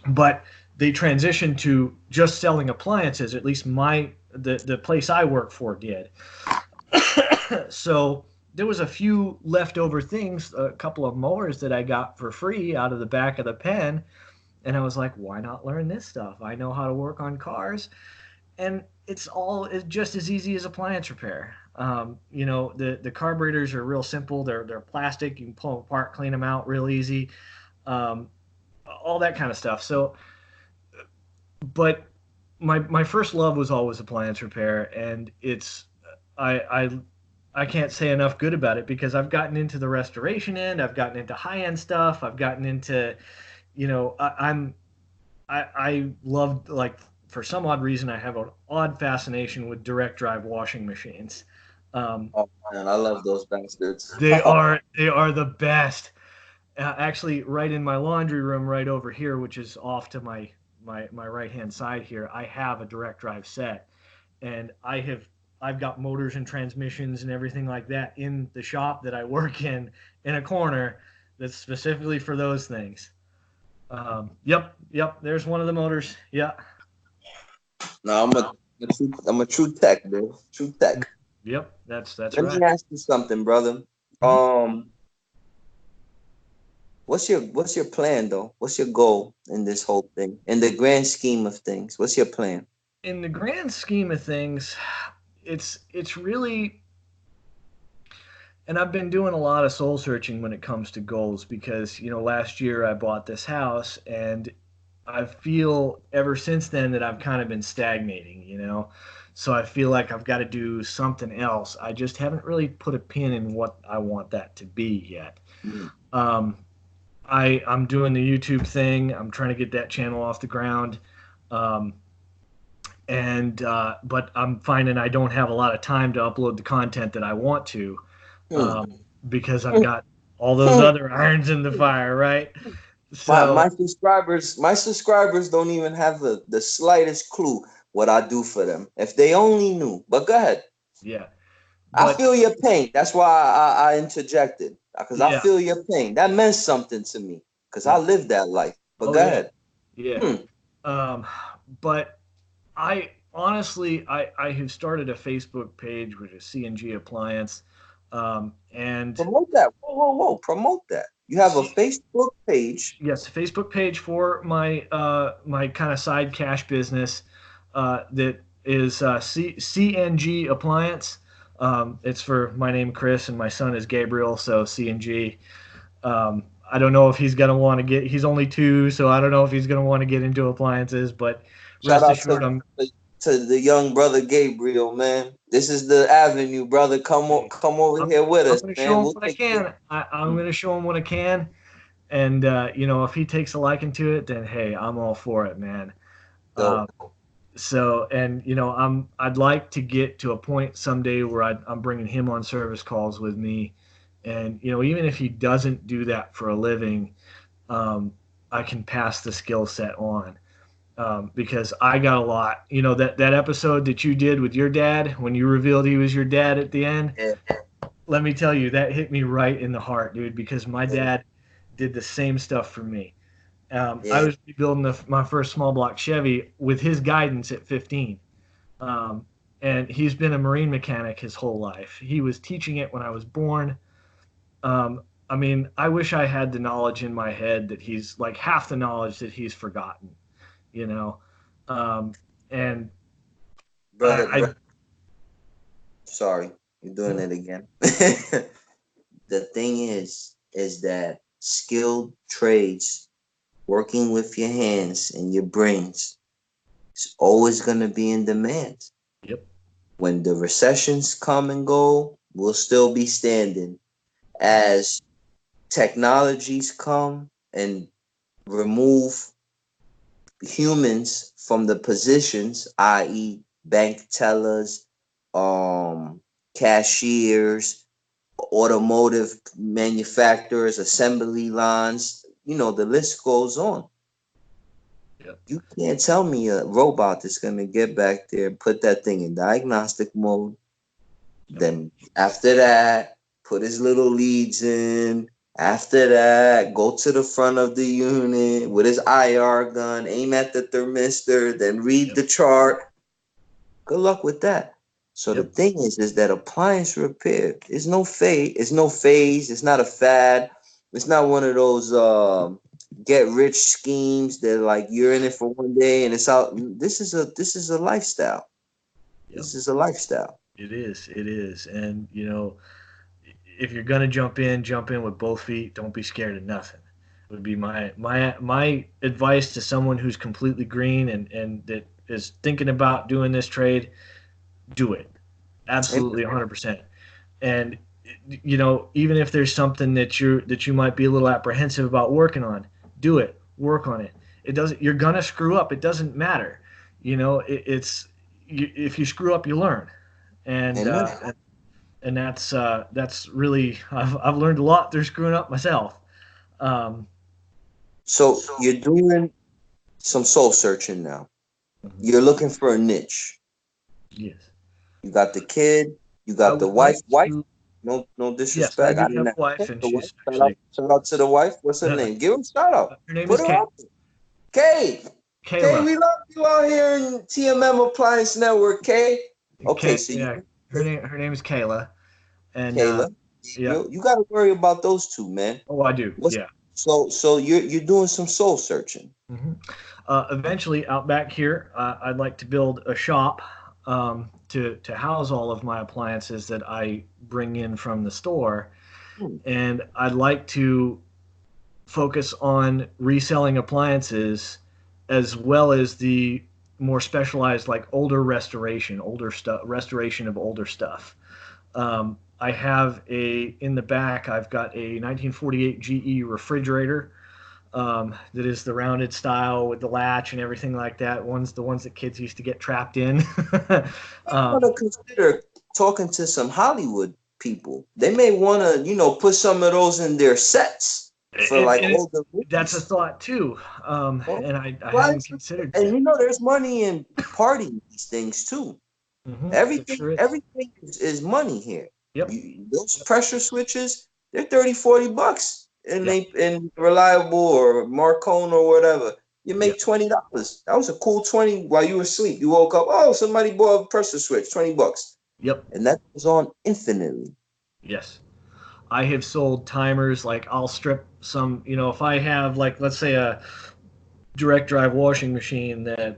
But they transitioned to just selling appliances, at least the place I work for did. So there was a few leftover things, a couple of mowers that I got for free out of the back of the pen. And I was like, why not learn this stuff? I know how to work on cars and it's just as easy as appliance repair. The carburetors are real simple. They're plastic. You can pull them apart, clean them out real easy, all that kind of stuff. So, but my first love was always appliance repair, and I can't say enough good about it because I've gotten into the restoration end. I've gotten into high end stuff. I've gotten into, I loved like for some odd reason, I have an odd fascination with direct drive washing machines. Um, Oh man, I love those bastards. they are the best. Actually, right in my laundry room, right over here, which is off to my right hand side here, I have a direct drive set, and I've got motors and transmissions and everything like that in the shop that I work in a corner that's specifically for those things. Yep. There's one of the motors. Yeah. No, I'm a true tech, bro. True tech. Yep, that's Let me right. ask you something, brother. Mhm. Um, what's your plan though? What's your goal in this whole thing? In the grand scheme of things, what's your plan? In the grand scheme of things, it's really, and I've been doing a lot of soul searching when it comes to goals because last year I bought this house and I feel ever since then that I've kind of been stagnating. So I feel like I've got to do something else. I just haven't really put a pin in what I want that to be yet. Mm. Um, I'm doing the YouTube thing. I'm trying to get that channel off the ground. Um, and but I'm finding I don't have a lot of time to upload the content that I want to Hmm. um, because I've got all those other irons in the fire, right? My So my subscribers don't even have the slightest clue what I do for them. If they only knew. But go ahead. Yeah, I but feel your pain. That's why I interjected. Because I yeah, feel your pain. That meant something to me. Because I yeah. lived that life. But Oh go yeah, ahead. yeah. Hmm. Um, but I honestly, I have started a Facebook page which is CNG Appliance, and Promote that. Whoa, whoa, whoa. Promote that. You have a C, Facebook page. yes, Facebook page for my kind of side cash business that is CNG Appliance. It's for my name Chris and my son is Gabriel, so CNG. I don't know if he's gonna want to get. He's only 2, so I don't know if he's gonna want to get into appliances. But Shout rest out assured, I'm to the young brother Gabriel, man. This is the avenue, brother. Come over I'm, here with I'm us, gonna show man. him We'll what I take care. can. I'm gonna show him what I can, and if he takes a liking to it, then hey, I'm all for it, man. Dope. Um, so, and I'd like to get to a point someday where I'm bringing him on service calls with me, and even if he doesn't do that for a living, um, I can pass the skill set on. Because I got a lot. That episode that you did with your dad when you revealed he was your dad at the end. Yeah, Let me tell you, that hit me right in the heart, dude. Because my yeah, dad did the same stuff for me. I yeah. was rebuilding my first small block Chevy with his guidance at 15. Um, and he's been a marine mechanic his whole life. He was teaching it when I was born. I mean, I wish I had the knowledge in my head that he's like half the knowledge that he's forgotten, you know. Um, and Brother, I sorry, you're doing no, it again. The thing is that skilled trades, working with your hands and your brains, is always going to be in demand. yep, When the recessions come and go, we'll still be standing. As technologies come and remove humans from the positions, i.e., bank tellers, um, cashiers, automotive manufacturers, assembly lines, the list goes on. yep, You can't tell me a robot is going to get back there and put that thing in diagnostic mode. yep, Then after that, put his little leads in. After that, go to the front of the unit with his IR gun, aim at the thermistor, then read yep, the chart. Good luck with that. So the yep, thing is that appliance repair is no phase. It's no phase. It's not a fad. It's not one of those get rich schemes that like you're in it for one day and it's out. This is a lifestyle. yep. This is a lifestyle. It is, it is, and if you're gonna jump in with both feet. Don't be scared of nothing. Would be my advice to someone who's completely green and that is thinking about doing this trade. Do it, absolutely, 100%. And even if there's something that you might be a little apprehensive about working on, do it. Work on it. It doesn't. You're gonna screw up. It doesn't matter. It's if you screw up, you learn, and Amen. that's really I've learned a lot through screwing up myself. Um, So you're doing some soul searching now. mhm. You're looking for a niche. Yes, You got the kid. You I got the would like wife. Wife. to. No Yes, I disrespect. I do didn't have ask. a wife, Okay, and the wife. she's actually Shout out to the wife. What's her her name? Give him a shout out. name Put is her out there. Kay. Kay, Kayla. we love you out here in TMM Appliance Network. Kay. Okay, so you Yeah, her name is Kayla, and Kayla, yeah. Gabriel, you got to worry about those two, man. Oh, I do. What's Yeah. so you're doing some soul searching. hmm Eventually, out back here, I'd like to build a shop to house all of my appliances that I bring in from the store, Hmm. and I'd like to focus on reselling appliances as well as the more specialized, like older stuff, restoration of older stuff. I have in the back. I've got a 1948 GE refrigerator that is the rounded style with the latch and everything like that. The ones that kids used to get trapped in. May want to um, consider talking to some Hollywood people. They may want to, put some of those in their sets. for like And older that's a movies. thought too. Well, And I hadn't price, considered and that. you know, there's money in partying these things too. There sure is. Everything is money here. Yep. Those Yep. pressure switches, they're 30, $40, and Yep. they in Reliable or Marcone or whatever. You Yep. make $20. That was a cool 20 while you were asleep. You woke up, oh, somebody bought a pressure switch, $20, Yep. and that goes on infinitely. Yes. I have sold timers. Like I'll strip some. If I have, like, let's say a direct drive washing machine that,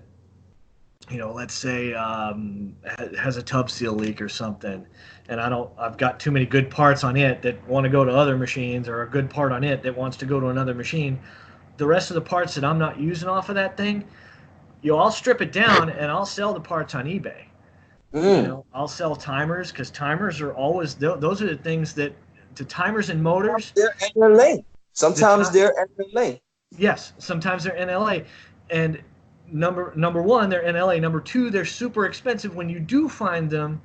let's say, has a tub seal leak or something, and I've got too many good parts on it that want to go to other machines, or a good part on it that wants to go to another machine. The rest of the parts that I'm not using off of that thing, I'll strip it down and I'll sell the parts on eBay. Mm. I'll sell timers, because timers are always those are the things that the timers and Sometimes motors. they're NLA. The Sometimes time, they're NLA. yes, sometimes they're NLA, and number one, they're NLA. Number two, they're super expensive when you do find them,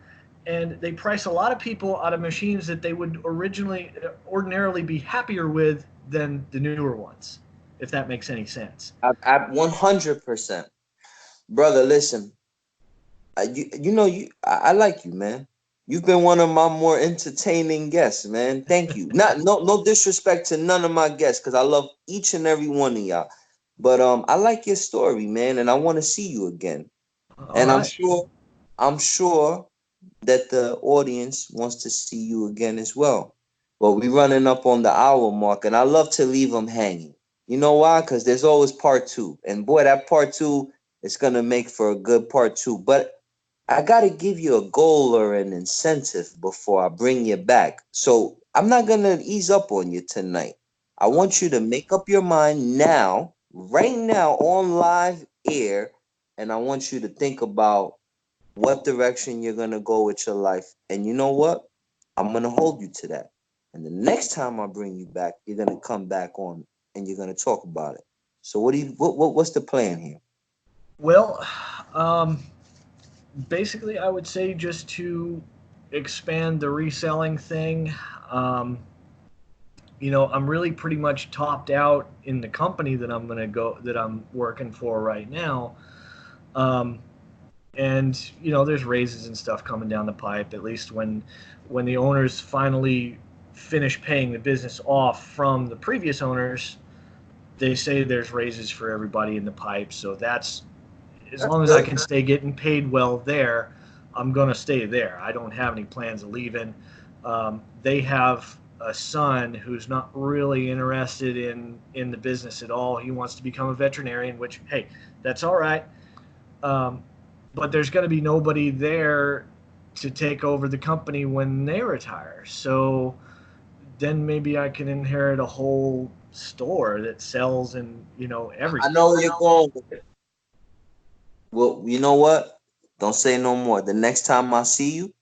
and they price a lot of people out of machines that they would ordinarily be happier with than the newer ones, if that makes any sense. I 100%. Brother, listen, I like you, man. You've been one of my more entertaining guests, man. Thank you. Not no disrespect to none of my guests, because I love each and every one of y'all. But I like your story, man, and I want to see you again. All And right. I'm sure that the audience wants to see you again as well. But we running up on the hour mark, and I love to leave them hanging. You know why? Because there's always part two, and boy, that part two is gonna make for a good part two. But I gotta give you a goal or an incentive before I bring you back. So I'm not gonna ease up on you tonight. I want you to make up your mind now, right now, on live air, and I want you to think about what direction you're gonna go with your life. And you know what? I'm gonna hold you to that. And the next time I bring you back, you're gonna come back on and you're gonna talk about it. So what's the plan here? Well, um, basically, I would say just to expand the reselling thing. Um, I'm really pretty much topped out in the company that I'm working for right now. Um, and there's raises and stuff coming down the pipe. At least when the owners finally finish paying the business off from the previous owners, they say there's raises for everybody in the pipe. So that's, as That's long as I good. can stay getting paid well there, I'm gonna stay there. I don't have any plans of leaving. They have a son who's not really interested in the business at all. He wants to become a veterinarian, which, hey, that's all right. Um, but there's going to be nobody there to take over the company when they retire. So then maybe I can inherit a whole store that sells and I everything. know where you're going with it. Well, you know what? Don't say no more. The next time I see you,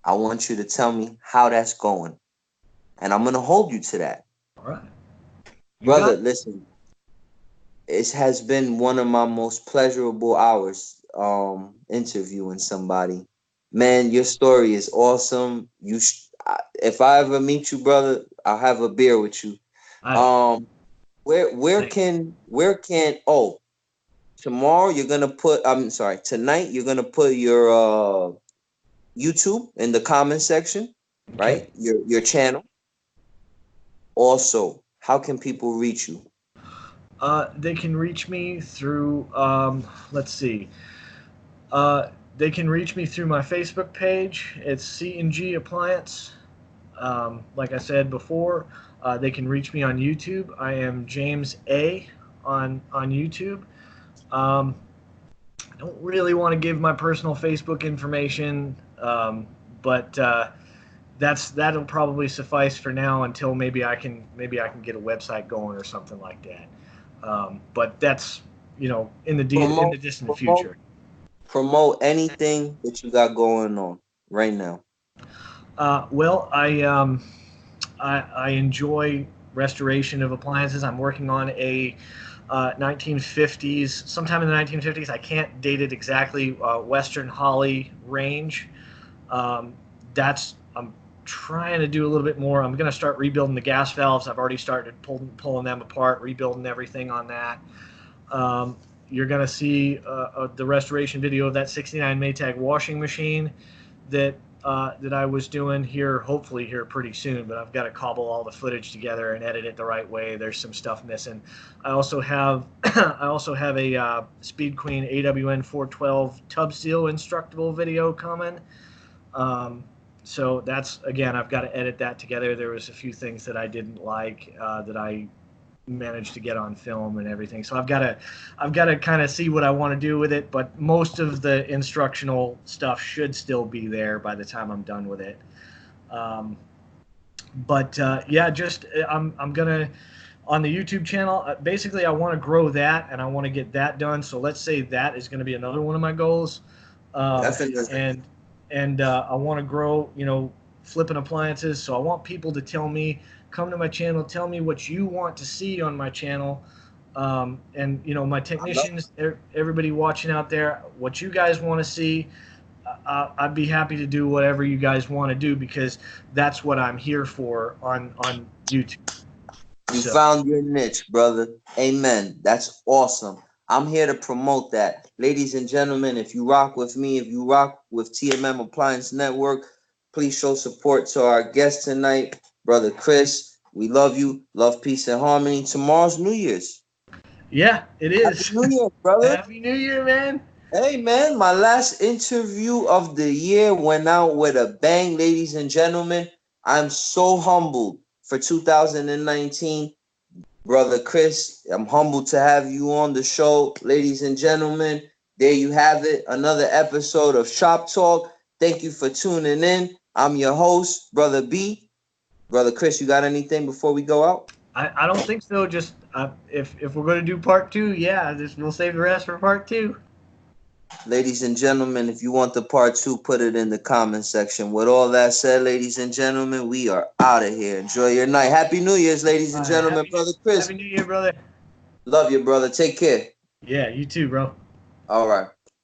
I want you to tell me how that's going. And I'm gonna hold you to that. All right, you got Brother, it. listen, it has been one of my most pleasurable hours interviewing somebody. Man, your story is awesome. If I ever meet you, brother, I'll have a beer with you. Hey, Um thanks. where can oh, tomorrow you're gonna put, I'm sorry, tonight you're gonna put your YouTube in the comment section, Okay. right? Your channel. Also, how can people reach you? They can reach me through. Let's see. Uh, they can reach me through my Facebook page. It's C&G Appliance. Like I said before, they can reach me on YouTube. I am James A on YouTube. Um, I don't really want to give my personal Facebook information, but that'll probably suffice for now until maybe I can get a website going or something like that. But that's in the Promote, distant promote, future. promote anything that you got going on right now. Well, I enjoy restoration of appliances. I'm working on a 1950s, sometime in the 1950s. I can't date it exactly. Western Holly range. Um, that's I'm trying to do a little bit more. I'm going to start rebuilding the gas valves. I've already started pulling them apart, rebuilding everything on that. Um, you're going to see the restoration video of that 69 Maytag washing machine that that I was doing here, hopefully here pretty soon. But I've got to cobble all the footage together and edit it the right way. There's some stuff missing. I also have a Speed Queen AWN 412 tub seal instructable video coming. Um, so that's, again, I've got to edit that together. There was a few things that I didn't like that I managed to get on film and everything. So I've got to kind of see what I want to do with it. But most of the instructional stuff should still be there by the time I'm done with it. Yeah, just I'm gonna on the YouTube channel. Basically, I want to grow that and I want to get that done. So let's say that is going to be another one of my goals. Um, Definitely. and I want to grow, flipping appliances. So I want people to tell me, come to my channel, tell me what you want to see on my channel. And my I love technicians, everybody watching out there, what you guys want to see. I'd be happy to do whatever you guys want to do because that's what I'm here for on YouTube. You So found your niche, brother. Amen. That's awesome. I'm here to promote that. Ladies and gentlemen, if you rock with me, if you rock with TMM Appliance Network, please show support to our guest tonight, Brother Chris. We love you. Love, peace, and harmony. Tomorrow's New Year's. yeah, it Happy is. New Year, brother. Happy New Year, man. Hey, man, my last interview of the year went out with a bang, ladies and gentlemen. I'm so humbled for 2019. Brother Chris, I'm humbled to have you on the show. Ladies and gentlemen, there you have it. Another episode of Shop Talk. Thank you for tuning in. I'm your host, Brother B. Brother Chris, you got anything before we go out? I don't think so. Just if we're going to do part two, yeah, we'll save the rest for part two. Ladies and gentlemen, if you want the part two, put it in the comment section. With all that said, ladies and gentlemen, we are out of here. Enjoy your night. Happy New Year's, ladies All and right, gentlemen. Brother Chris, Happy New Year, brother. love you, brother. Take care. Yeah, you too, bro. All right.